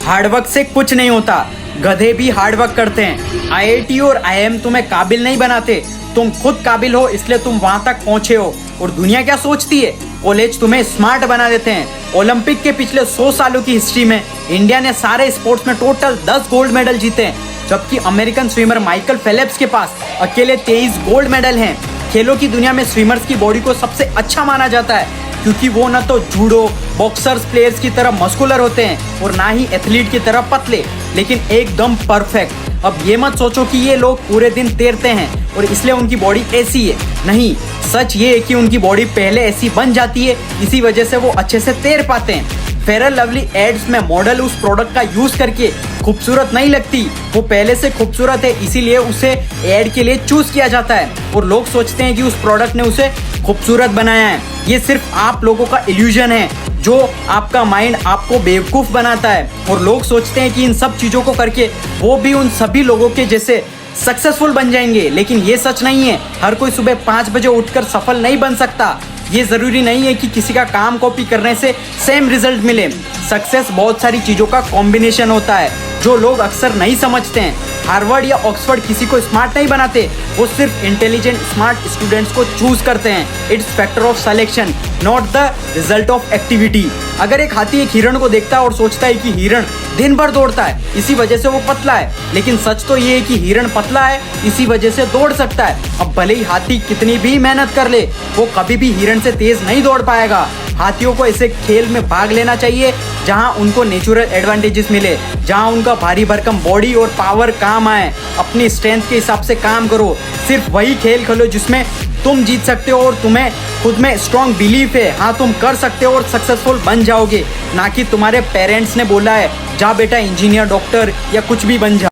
Hard work से कुछ नहीं होता, गधे भी हार्डवर्क करते हैं। आईआईटी और आईएम तुम्हें काबिल नहीं बनाते, तुम खुद काबिल हो इसलिए तुम वहां तक पहुंचे हो। और दुनिया क्या सोचती है, कॉलेज तुम्हें स्मार्ट बना देते हैं। ओलंपिक के पिछले 100 सालों की हिस्ट्री में इंडिया ने सारे स्पोर्ट्स में टोटल 10 गोल्ड मेडल जीते हैं, जबकि अमेरिकन स्विमर माइकल फेलिप्स के पास अकेले 23 गोल्ड मेडल हैं। खेलों की दुनिया में स्विमर्स की बॉडी को सबसे अच्छा माना जाता है, क्योंकि वो न तो जूडो बॉक्सर्स प्लेयर्स की तरह मस्कुलर होते हैं और ना ही एथलीट की तरह पतले, लेकिन एकदम परफेक्ट। अब ये मत सोचो कि ये लोग पूरे दिन तैरते हैं और इसलिए उनकी बॉडी ऐसी है, नहीं, सच ये है कि उनकी बॉडी पहले ऐसी बन जाती है, इसी वजह से वो अच्छे से तैर पाते हैं। फेयर एंड लवली एड्स में मॉडल उस प्रोडक्ट का यूज करके खूबसूरत नहीं लगती, वो पहले से खूबसूरत है, इसीलिए उसे एड के लिए चूज किया जाता है और लोग सोचते हैं कि उस प्रोडक्ट ने उसे खूबसूरत बनाया है। ये सिर्फ आप लोगों का इल्यूजन है, जो आपका माइंड आपको बेवकूफ बनाता है और लोग सोचते हैं कि इन सब चीजों को करके वो भी उन सभी लोगों के जैसे सक्सेसफुल बन जाएंगे, लेकिन ये सच नहीं है। हर कोई सुबह 5 बजे उठकर सफल नहीं बन सकता। ये जरूरी नहीं है कि किसी का काम कॉपी करने से सेम रिजल्ट मिले। सक्सेस बहुत सारी चीजों का कॉम्बिनेशन होता है, जो लोग अक्सर नहीं समझते हैं। हार्वर्ड या ऑक्सफोर्ड किसी को स्मार्ट नहीं बनाते, वो सिर्फ इंटेलिजेंट स्मार्ट स्टूडेंट्स को चूज करते हैं। It's factor of selection, not the result of activity. अगर एक हाथी एक हिरण को देखता है और सोचता है कि हिरण दिन भर दौड़ता है, इसी वजह से वो पतला है, लेकिन सच तो ये है कि हिरण पतला है, इसी वजह से दौड़ सकता है। अब भले ही हाथी कितनी भी मेहनत कर ले, वो कभी भी हिरण से तेज नहीं दौड़ पाएगा। हाथियों को ऐसे खेल में भाग लेना चाहिए जहां उनको नेचुरल एडवांटेजेस मिले, जहां उनका भारी भरकम बॉडी और पावर काम आए। अपनी स्ट्रेंथ के हिसाब से काम करो, सिर्फ वही खेल खेलो जिसमें तुम जीत सकते हो और तुम्हें खुद में स्ट्रॉन्ग बिलीफ है। हाँ, तुम कर सकते हो और सक्सेसफुल बन जाओगे, ना कि तुम्हारे पेरेंट्स ने बोला है जा बेटा इंजीनियर डॉक्टर या कुछ भी बन जा।